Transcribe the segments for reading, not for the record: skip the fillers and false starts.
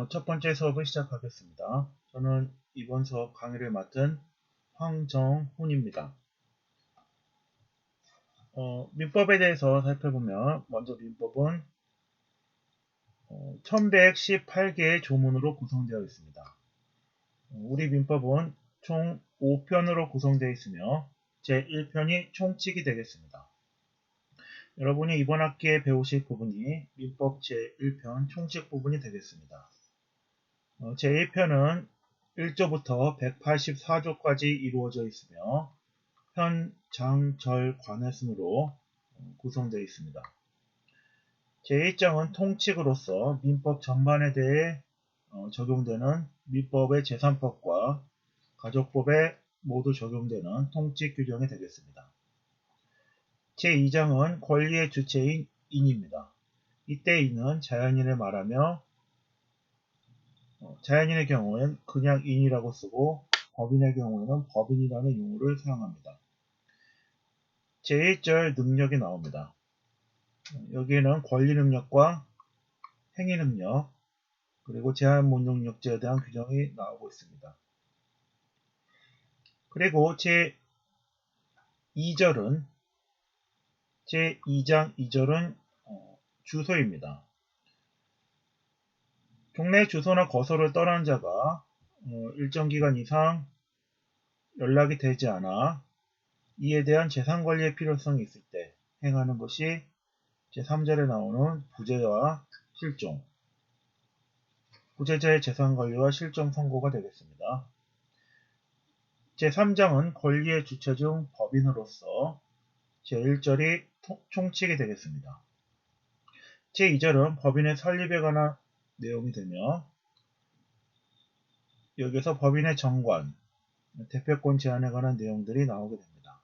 첫 번째 수업을 시작하겠습니다. 저는 이번 수업 강의를 맡은 황정훈입니다. 민법에 대해서 살펴보면 먼저 민법은 1118개의 조문으로 구성되어 있습니다. 우리 민법은 총 5편으로 구성되어 있으며 제1편이 총칙이 되겠습니다. 여러분이 이번 학기에 배우실 부분이 민법 제1편 총칙 부분이 되겠습니다. 제1편은 1조부터 184조까지 이루어져 있으며 편, 장, 절, 관의 순으로 구성되어 있습니다. 제1장은 통칙으로서 민법 전반에 대해 적용되는 민법의 제3법과 가족법에 모두 적용되는 통칙 규정이 되겠습니다. 제2장은 권리의 주체인 인입니다. 이때 인은 자연인을 말하며 자연인의 경우엔 그냥 인이라고 쓰고 법인의 경우에는 법인이라는 용어를 사용합니다. 제1절 능력이 나옵니다. 여기에는 권리 능력과 행위 능력 그리고 제한 못능력죄에 대한 규정이 나오고 있습니다. 그리고 제2장 2절은 주소입니다. 종래 주소나 거소를 떠난 자가 일정 기간 이상 연락이 되지 않아 이에 대한 재산관리의 필요성이 있을 때 행하는 것이 제3절에 나오는 부재와 실종, 부재자의 재산관리와 실종 선고가 되겠습니다. 제3장은 권리의 주체 중 법인으로서 제1절이 총칙이 되겠습니다. 제2절은 법인의 설립에 관한 내용이 되며 여기서 법인의 정관, 대표권 제한에 관한 내용들이 나오게 됩니다.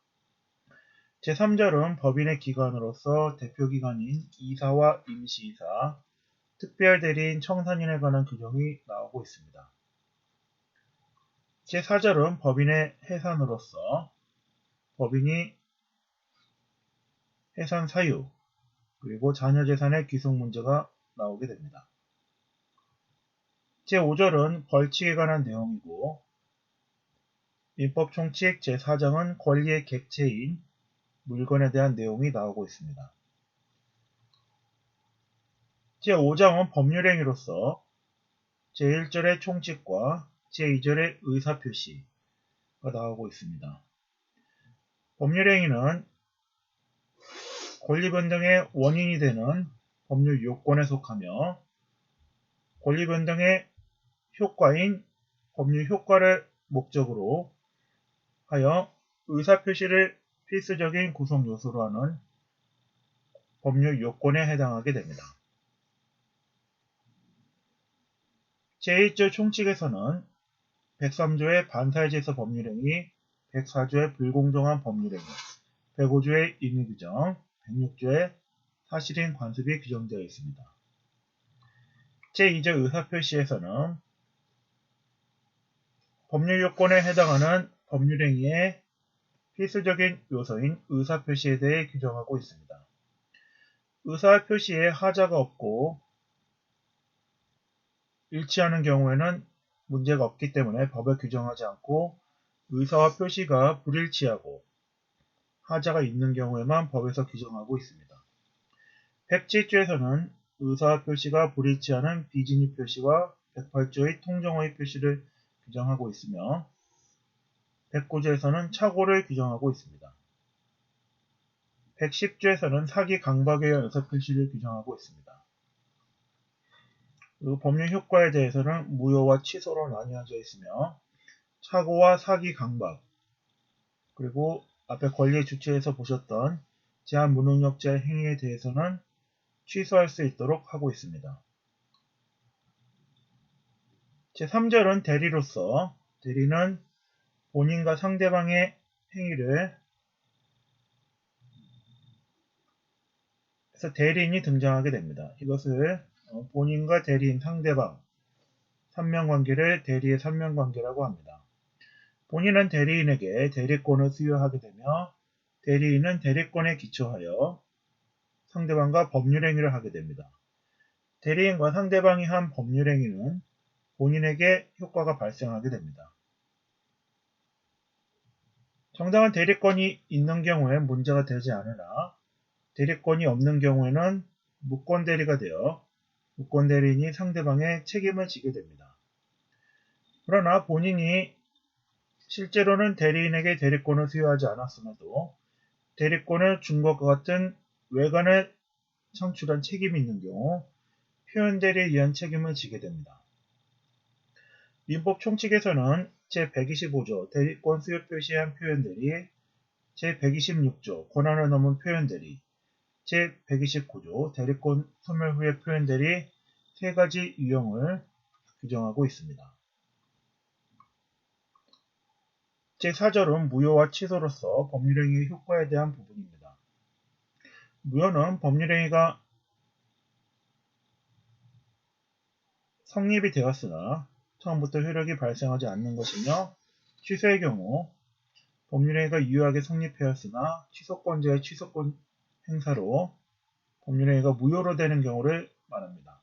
제3절은 법인의 기관으로서 대표기관인 이사와 임시이사, 특별대리인 청산인에 관한 규정이 나오고 있습니다. 제4절은 법인의 해산으로서 법인이 해산 사유, 그리고 자녀재산의 귀속 문제가 나오게 됩니다. 제5절은 벌칙에 관한 내용이고 민법 총칙 제4장은 권리의 객체인 물건에 대한 내용이 나오고 있습니다. 제5장은 법률행위로서 제1절의 총칙과 제2절의 의사표시가 나오고 있습니다. 법률행위는 권리변동의 원인이 되는 법률 요건에 속하며 권리변동의 효과인 법률 효과를 목적으로 하여 의사표시를 필수적인 구성 요소로 하는 법률 요건에 해당하게 됩니다. 제1조 총칙에서는 103조의 반사회제에서 법률행위, 104조의 불공정한 법률행위, 105조의 임의규정, 106조의 사실인 관습이 규정되어 있습니다. 제2조 의사표시에서는 법률 요건에 해당하는 법률행위의 필수적인 요소인 의사표시에 대해 규정하고 있습니다. 의사표시에 하자가 없고 일치하는 경우에는 문제가 없기 때문에 법에 규정하지 않고 의사와 표시가 불일치하고 하자가 있는 경우에만 법에서 규정하고 있습니다. 107조에서는 의사와 표시가 불일치하는 비진입 표시와 108조의 통정어의 표시를 규정하고 있으며 109조에서는 착오를 규정하고 있습니다. 110조에서는 사기 강박에 의한 의사표시를 규정하고 있습니다. 그리고 법률 효과에 대해서는 무효와 취소로 나뉘어져 있으며 착오와 사기 강박 그리고 앞에 권리의 주체에서 보셨던 제한 무능력자의 행위에 대해서는 취소할 수 있도록 하고 있습니다. 제3절은 대리로서 대리는 본인과 상대방의 행위를 해서 대리인이 등장하게 됩니다. 이것을 본인과 대리인 상대방 3명관계를 대리의 3명관계라고 합니다. 본인은 대리인에게 대리권을 수여하게 되며 대리인은 대리권에 기초하여 상대방과 법률행위를 하게 됩니다. 대리인과 상대방이 한 법률행위는 본인에게 효과가 발생하게 됩니다. 정당한 대리권이 있는 경우에 문제가 되지 않으나 대리권이 없는 경우에는 무권대리가 되어 무권대리인이 상대방의 책임을 지게 됩니다. 그러나 본인이 실제로는 대리인에게 대리권을 수여하지 않았음에도 대리권을 준 것과 같은 외관을 창출한 책임이 있는 경우 표현대리에 의한 책임을 지게 됩니다. 민법 총칙에서는 제125조 대리권 수여 표시한 표현대리, 제126조 권한을 넘은 표현대리, 제129조 대리권 소멸 후의 표현대리 세 가지 유형을 규정하고 있습니다. 제4절은 무효와 취소로서 법률행위의 효과에 대한 부분입니다. 무효는 법률행위가 성립이 되었으나 처음부터 효력이 발생하지 않는 것이며 취소의 경우 법률행위가 유효하게 성립하였으나 취소권자의 취소권 행사로 법률행위가 무효로 되는 경우를 말합니다.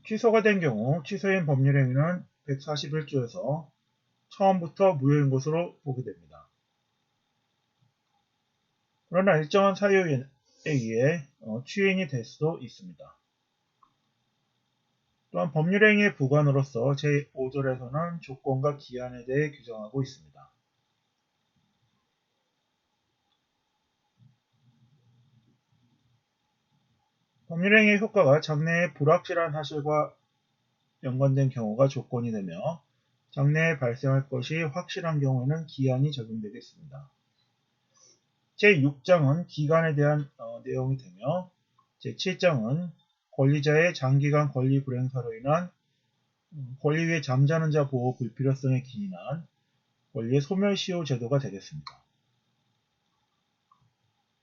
취소가 된 경우 취소인 법률행위는 141조에서 처음부터 무효인 것으로 보게 됩니다. 그러나 일정한 사유에 의해 취인이 될 수도 있습니다. 또한 법률행위의 부관으로서 제5절에서는 조건과 기한에 대해 규정하고 있습니다. 법률행위의 효과가 장래의 불확실한 사실과 연관된 경우가 조건이 되며 장래에 발생할 것이 확실한 경우에는 기한이 적용되겠습니다. 제6장은 기간에 대한 내용이 되며 제7장은 권리자의 장기간 권리 불행사로 인한 권리 위에 잠자는 자 보호 불필요성에 기인한 권리의 소멸시효 제도가 되겠습니다.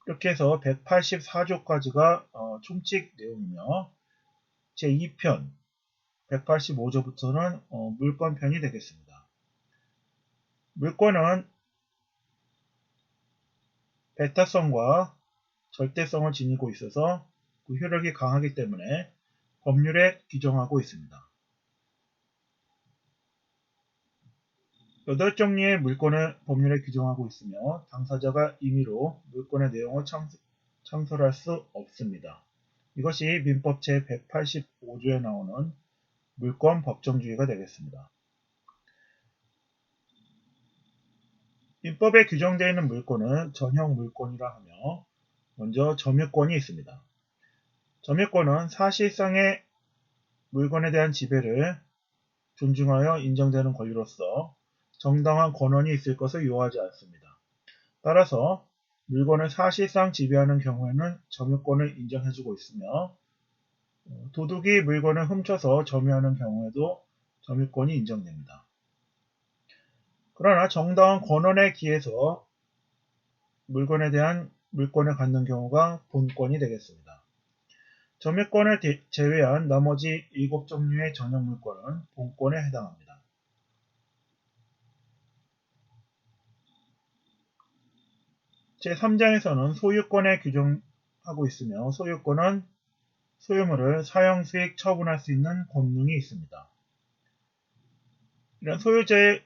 이렇게 해서 184조까지가 총칙 내용이며 제2편 185조부터는 물권편이 되겠습니다. 물권은 배타성과 절대성을 지니고 있어서 그 효력이 강하기 때문에 법률에 규정하고 있습니다. 8종류의 물권을 법률에 규정하고 있으며 당사자가 임의로 물권의 내용을 창설할 수 없습니다. 이것이 민법 제185조에 나오는 물권 법정주의가 되겠습니다. 민법에 규정되어 있는 물권은 전형 물권이라 하며 먼저 점유권이 있습니다. 점유권은 사실상의 물건에 대한 지배를 존중하여 인정되는 권리로서 정당한 권한이 있을 것을 요하지 않습니다. 따라서 물건을 사실상 지배하는 경우에는 점유권을 인정해주고 있으며 도둑이 물건을 훔쳐서 점유하는 경우에도 점유권이 인정됩니다. 그러나 정당한 권한에 기해서 물건에 대한 물권을 갖는 경우가 본권이 되겠습니다. 점유권을 제외한 나머지 7종류의 전형 물권은 본권에 해당합니다. 제3장에서는 소유권에 규정하고 있으며 소유권은 소유물을 사형, 수익, 처분할 수 있는 권능이 있습니다. 이런 소유자의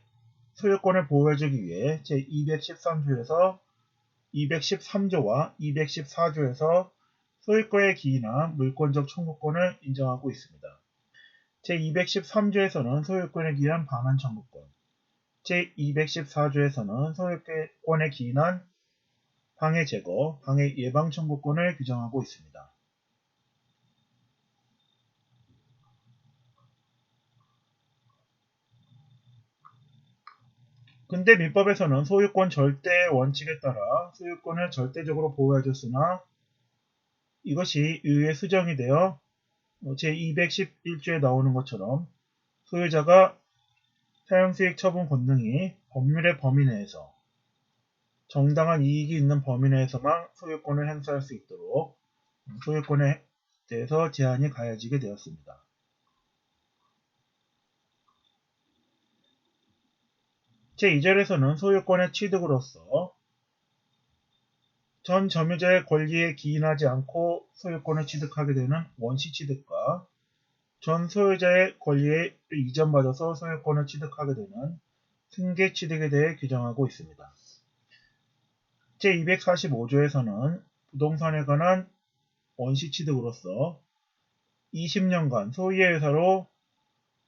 소유권을 보호해주기 위해 제213조에서 213조와 214조에서 소유권의 기인한 물권적 청구권을 인정하고 있습니다. 제213조에서는 소유권에 기인한 방한 청구권, 제214조에서는 소유권에 기인한 방해 제거, 방해 예방 청구권을 규정하고 있습니다. 근대 민법에서는 소유권 절대 원칙에 따라 소유권을 절대적으로 보호해줬으나 이것이 의회 수정이 되어 제211조에 나오는 것처럼 소유자가 사형수익 처분 권능이 법률의 범위 내에서 정당한 이익이 있는 범위 내에서만 소유권을 행사할 수 있도록 소유권에 대해서 제한이 가해지게 되었습니다. 제2절에서는 소유권의 취득으로서 전 점유자의 권리에 기인하지 않고 소유권을 취득하게 되는 원시 취득과 전 소유자의 권리에 이전받아서 소유권을 취득하게 되는 승계 취득에 대해 규정하고 있습니다. 제245조에서는 부동산에 관한 원시 취득으로서 20년간 소유의 의사로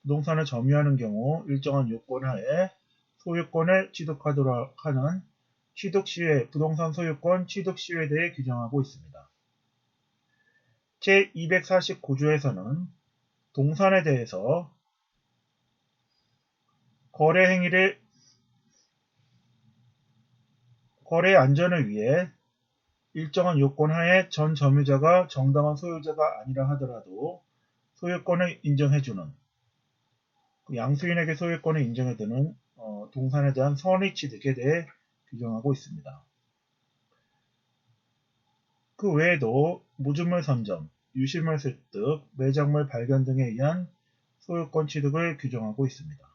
부동산을 점유하는 경우 일정한 요건 하에 소유권을 취득하도록 하는 취득시효, 부동산 소유권 취득시효에 대해 규정하고 있습니다. 제249조에서는 동산에 대해서 거래 안전을 위해 일정한 요건 하에 전 점유자가 정당한 소유자가 아니라 하더라도 소유권을 인정해주는 양수인에게 소유권을 인정해주는 동산에 대한 선의 취득에 대해 규정하고 있습니다. 그 외에도 무주물 선점, 유실물 습득, 매장물 발견 등에 의한 소유권 취득을 규정하고 있습니다.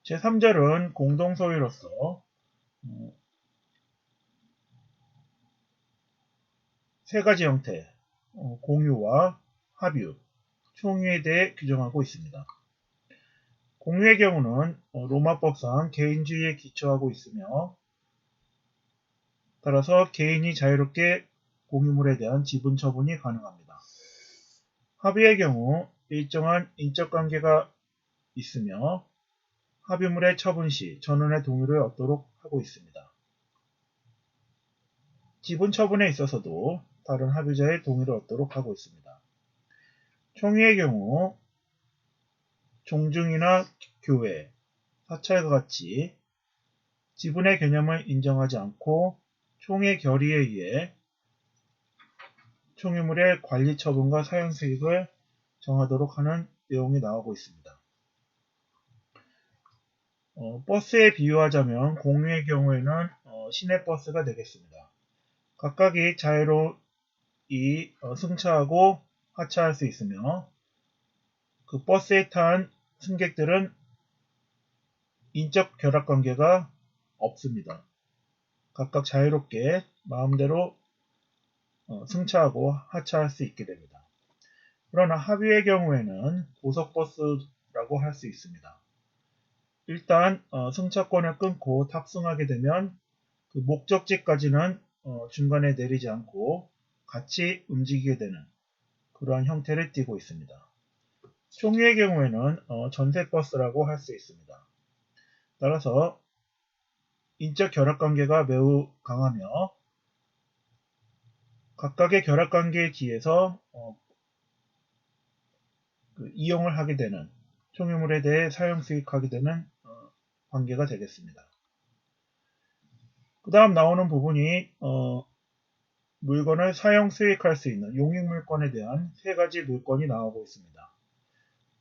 제3절은 공동소유로서 세 가지 형태, 공유와 합유, 총유에 대해 규정하고 있습니다. 공유의 경우는 로마법상 개인주의에 기초하고 있으며 따라서 개인이 자유롭게 공유물에 대한 지분 처분이 가능합니다. 합유의 경우 일정한 인적 관계가 있으며 합유물의 처분 시 전원의 동의를 얻도록 하고 있습니다. 지분 처분에 있어서도 다른 합유자의 동의를 얻도록 하고 있습니다. 총유의 경우 종중이나 교회, 사찰과 같이 지분의 개념을 인정하지 않고 총의 결의에 의해 총유물의 관리 처분과 사용 수익을 정하도록 하는 내용이 나오고 있습니다. 버스에 비유하자면 공유의 경우에는 시내버스가 되겠습니다. 각각이 자유로이 승차하고 하차할 수 있으며 그 버스에 탄 승객들은 인적 결합관계가 없습니다. 각각 자유롭게 마음대로 승차하고 하차할 수 있게 됩니다. 그러나 합유의 경우에는 고속버스라고 할 수 있습니다. 일단 승차권을 끊고 탑승하게 되면 그 목적지까지는 중간에 내리지 않고 같이 움직이게 되는 그러한 형태를 띠고 있습니다. 총유의 경우에는 전세버스라고 할 수 있습니다. 따라서 인적 결합관계가 매우 강하며 각각의 결합관계에 기해서 이용을 하게 되는 총유물에 대해 사용 수익하게 되는 관계가 되겠습니다. 그 다음 나오는 부분이 물건을 사용 수익할 수 있는 용익물권에 대한 세 가지 물권이 나오고 있습니다.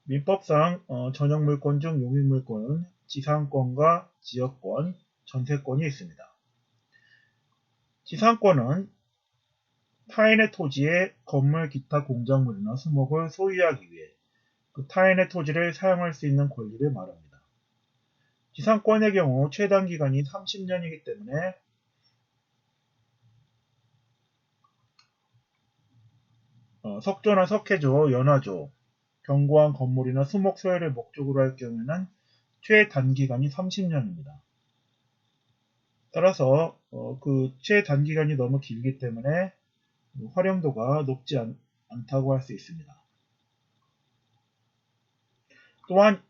민법상 전형물권 중 용익물권은 지상권과 지역권, 전세권이 있습니다. 지상권은 타인의 토지에 건물, 기타 공작물이나 수목을 소유하기 위해 그 타인의 토지를 사용할 수 있는 권리를 말합니다. 지상권의 경우 최단 기간이 30년이기 때문에 석조나 석회조, 연화조, 견고한 건물이나 수목 소유를 목적으로 할 경우에는 최단기간이 30년입니다. 따라서 그 최단기간이 너무 길기 때문에 활용도가 높지 않다고 할 수 있습니다. 또한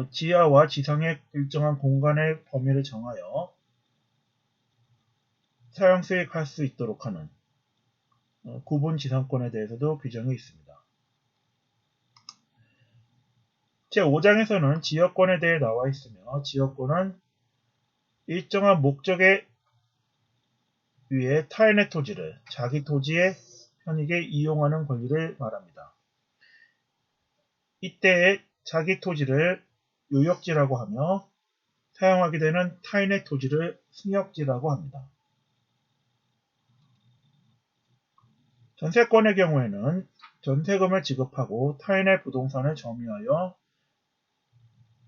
지하와 지상의 일정한 공간의 범위를 정하여 사용 수익할 수 있도록 하는 구분 지상권에 대해서도 규정이 있습니다. 제5장에서는 지역권에 대해 나와 있으며 지역권은 일정한 목적에 위해 타인의 토지를 자기 토지의 편익에 이용하는 권리를 말합니다. 이때에 자기 토지를 요역지라고 하며 사용하게 되는 타인의 토지를 승역지라고 합니다. 전세권의 경우에는 전세금을 지급하고 타인의 부동산을 점유하여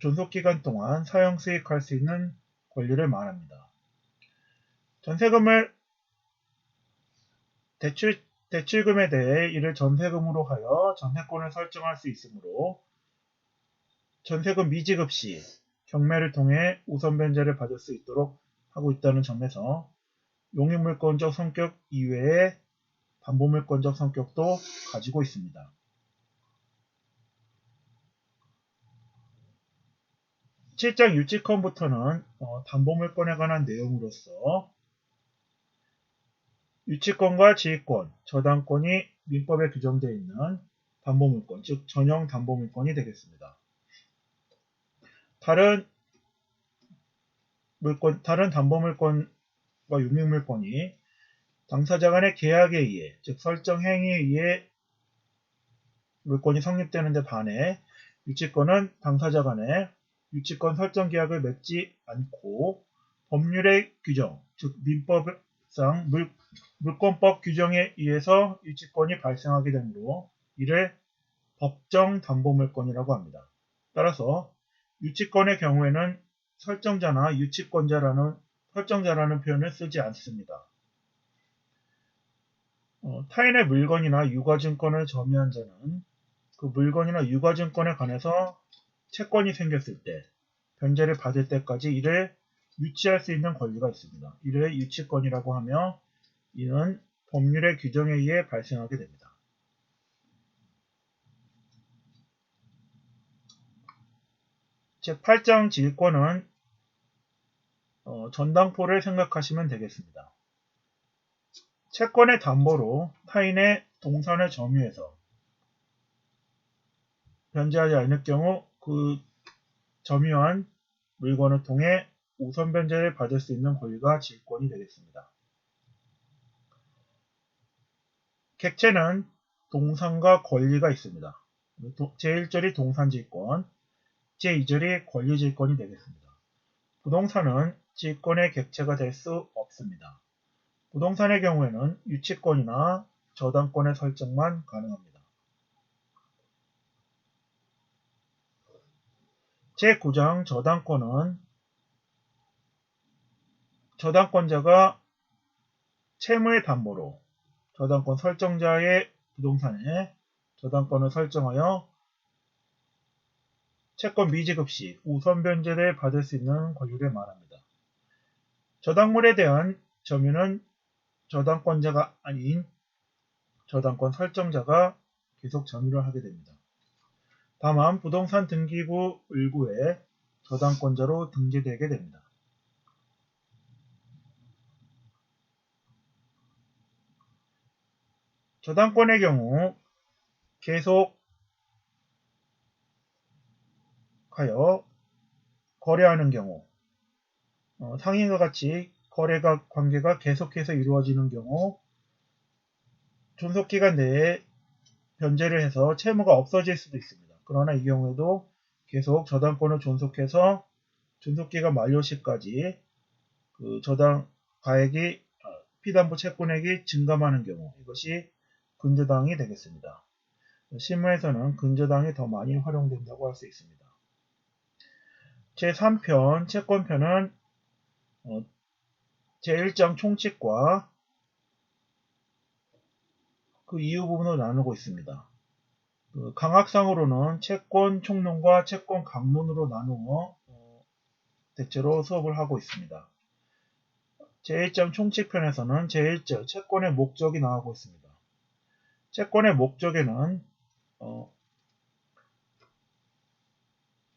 존속기간 동안 사용 수익할 수 있는 권리를 말합니다. 전세금을 대출금에 대해 이를 전세금으로 하여 전세권을 설정할 수 있으므로 전세금 미지급 시 경매를 통해 우선 변제를 받을 수 있도록 하고 있다는 점에서 용익물권적 성격 이외에 담보물권적 성격도 가지고 있습니다. 7장 유치권부터는 담보물권에 관한 내용으로서 유치권과 지휘권, 저당권이 민법에 규정되어 있는 담보물권, 즉 전형 담보물권이 되겠습니다. 다른 담보물권과 용익물권이 당사자 간의 계약에 의해, 즉 설정 행위에 의해 물권이 성립되는 데 반해 유치권은 당사자 간에 유치권 설정 계약을 맺지 않고 법률의 규정, 즉 민법상 물권법 규정에 의해서 유치권이 발생하게 되므로 이를 법정 담보물권이라고 합니다. 따라서 유치권의 경우에는 설정자나 설정자라는 표현을 쓰지 않습니다. 타인의 물건이나 유가증권을 점유한 자는 그 물건이나 유가증권에 관해서 채권이 생겼을 때, 변제를 받을 때까지 이를 유치할 수 있는 권리가 있습니다. 이를 유치권이라고 하며 이는 법률의 규정에 의해 발생하게 됩니다. 제8장 지휘권은 전당포를 생각하시면 되겠습니다. 채권의 담보로 타인의 동산을 점유해서 변제하지 않을 경우 그 점유한 물건을 통해 우선 변제를 받을 수 있는 권리가 지휘권이 되겠습니다. 객체는 동산과 권리가 있습니다. 제1절이 동산지휘권, 제2절이 권리지휘권이 되겠습니다. 부동산은 지휘권의 객체가 될 수 없습니다. 부동산의 경우에는 유치권이나 저당권의 설정만 가능합니다. 제9장 저당권은 저당권자가 채무의 담보로 저당권 설정자의 부동산에 저당권을 설정하여 채권 미지급 시 우선 변제를 받을 수 있는 권리를 말합니다. 저당물에 대한 점유는 저당권자가 아닌 저당권 설정자가 계속 점유를 하게 됩니다. 다만 부동산 등기부 을구에 저당권자로 등재되게 됩니다. 저당권의 경우 계속하여 거래하는 경우 상인과 같이 관계가 계속해서 이루어지는 경우 존속기간 내에 변제를 해서 채무가 없어질 수도 있습니다. 그러나 이 경우에도 계속 저당권을 존속해서 존속기간 만료 시까지 그 저당 가액이 피담보 채권액이 증감하는 경우 이것이 근저당이 되겠습니다. 실무에서는 근저당이 더 많이 활용된다고 할 수 있습니다. 제3편 채권편은 제1장 총칙과 그 이후 부분으로 나누고 있습니다. 강학상으로는 채권 총론과 채권 강론으로 나누어 대체로 수업을 하고 있습니다. 제1장 총칙편에서는 제1절 채권의 목적이 나오고 있습니다. 채권의 목적에는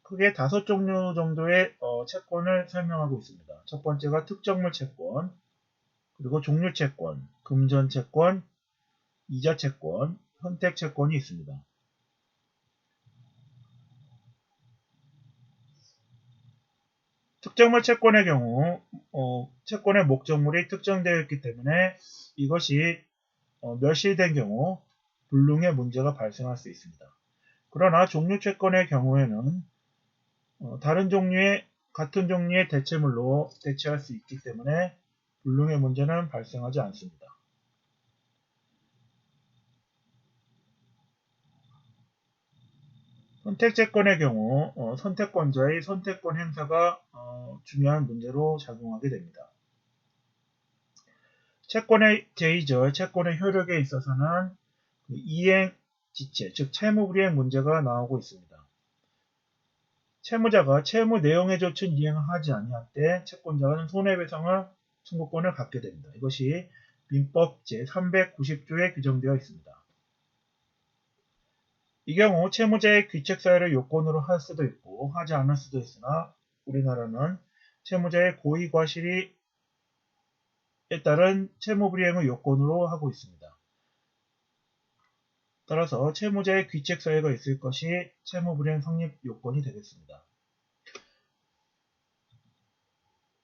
크게 5종류 정도의 채권을 설명하고 있습니다. 첫 번째가 특정물 채권, 그리고 종류채권, 금전채권, 이자채권, 선택채권이 있습니다. 특정물 채권의 경우 채권의 목적물이 특정되어 있기 때문에 이것이 멸실된 경우 불능의 문제가 발생할 수 있습니다. 그러나 종류채권의 경우에는 같은 종류의 대체물로 대체할 수 있기 때문에 불능의 문제는 발생하지 않습니다. 선택채권의 경우 선택권자의 선택권 행사가 중요한 문제로 작용하게 됩니다. 채권의 제2절, 채권의 효력에 있어서는 그 이행 지체, 즉 채무불이행 문제가 나오고 있습니다. 채무자가 채무 내용에 젖힌 이행을 하지 아니할 때 채권자는 손해배상을 청구권을 갖게 됩니다. 이것이 민법 제390조에 규정되어 있습니다. 이 경우 채무자의 귀책사유를 요건으로 할 수도 있고 하지 않을 수도 있으나 우리나라는 채무자의 고의과실에 따른 채무불이행을 요건으로 하고 있습니다. 따라서 채무자의 귀책사유가 있을 것이 채무불이행 성립 요건이 되겠습니다.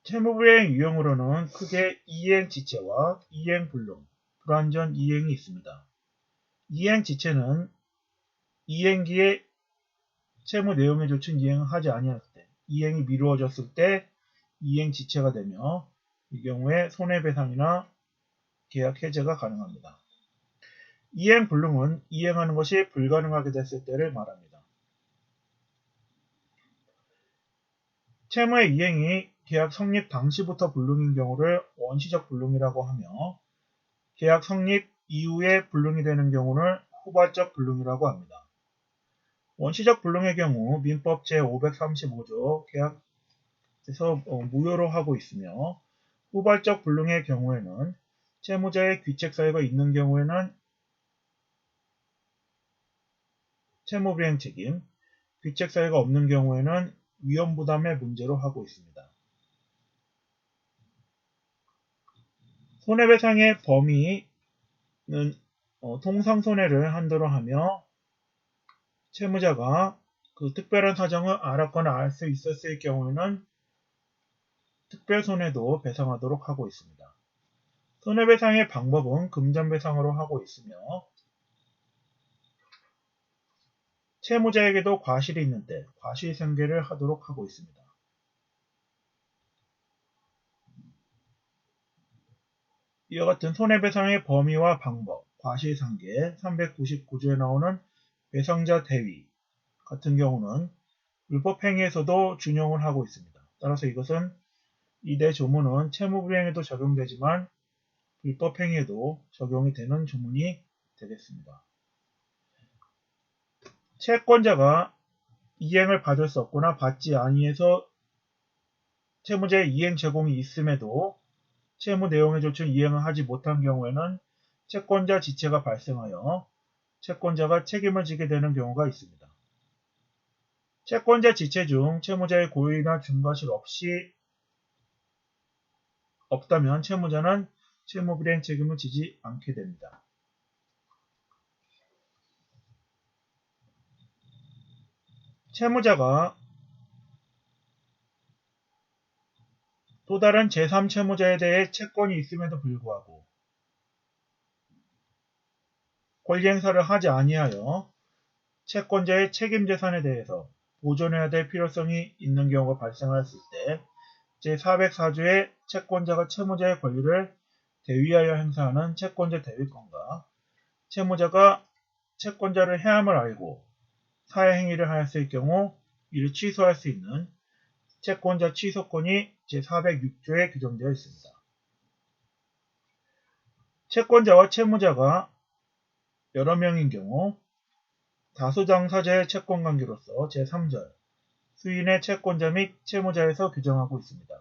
채무불이행 유형으로는 크게 이행지체와 이행불능, 불완전 이행이 있습니다. 이행지체는 이행기에 채무 내용에 젖힌 이행을 하지 아니할 때, 이행이 미루어졌을 때 이행지체가 되며 이 경우에 손해배상이나 계약 해제가 가능합니다. 이행불능은 이행하는 것이 불가능하게 됐을 때를 말합니다. 채무의 이행이 계약 성립 당시부터 불능인 경우를 원시적 불능이라고 하며 계약 성립 이후에 불능이 되는 경우는 후발적 불능이라고 합니다. 원시적 불능의 경우 민법 제535조 계약에서 무효로 하고 있으며 후발적 불능의 경우에는 채무자의 귀책사유가 있는 경우에는 채무불이행 책임, 귀책사유가 없는 경우에는 위험부담의 문제로 하고 있습니다. 손해배상의 범위는 통상손해를 한도로 하며 채무자가 그 특별한 사정을 알았거나 알 수 있었을 경우에는 특별손해도 배상하도록 하고 있습니다. 손해배상의 방법은 금전배상으로 하고 있으며 채무자에게도 과실이 있는 때 과실상계를 하도록 하고 있습니다. 이와 같은 손해배상의 범위와 방법, 과실상계, 399조에 나오는 배상자 대위 같은 경우는 불법행위에서도 준용을 하고 있습니다. 따라서 이것은 이 네 조문은 채무불이행에도 적용되지만 불법행위에도 적용이 되는 조문이 되겠습니다. 채권자가 이행을 받을 수 없거나 받지 아니해서 채무자의 이행 제공이 있음에도 채무 내용에 젖힌 이행을 하지 못한 경우에는 채권자 지체가 발생하여 채권자가 책임을 지게 되는 경우가 있습니다. 채권자 지체 중 채무자의 고의나 중과실 없다면 채무자는 채무불이행 책임을 지지 않게 됩니다. 채무자가 또 다른 제3채무자에 대해 채권이 있음에도 불구하고 권리행사를 하지 아니하여 채권자의 책임재산에 대해서 보존해야 될 필요성이 있는 경우가 발생했을 때 제404조의 채권자가 채무자의 권리를 대위하여 행사하는 채권자 대위권과 채무자가 채권자를 해함을 알고 사회행위를 하였을 경우 이를 취소할 수 있는 채권자 취소권이 제406조에 규정되어 있습니다. 채권자와 채무자가 여러 명인 경우 다수당사자의 채권관계로서 제3절 수인의 채권자 및 채무자에서 규정하고 있습니다.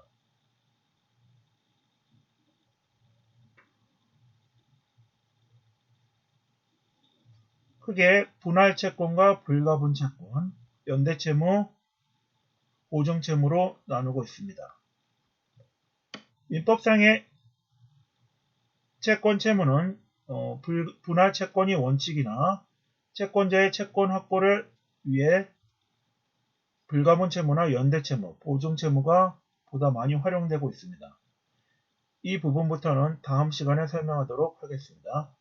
크게 분할채권과 불가분채권, 연대채무, 보증채무로 나누고 있습니다. 민법상의 채권 채무는 분할채권이 원칙이나 채권자의 채권 확보를 위해 불가분채무나 연대채무, 보증채무가 보다 많이 활용되고 있습니다. 이 부분부터는 다음 시간에 설명하도록 하겠습니다.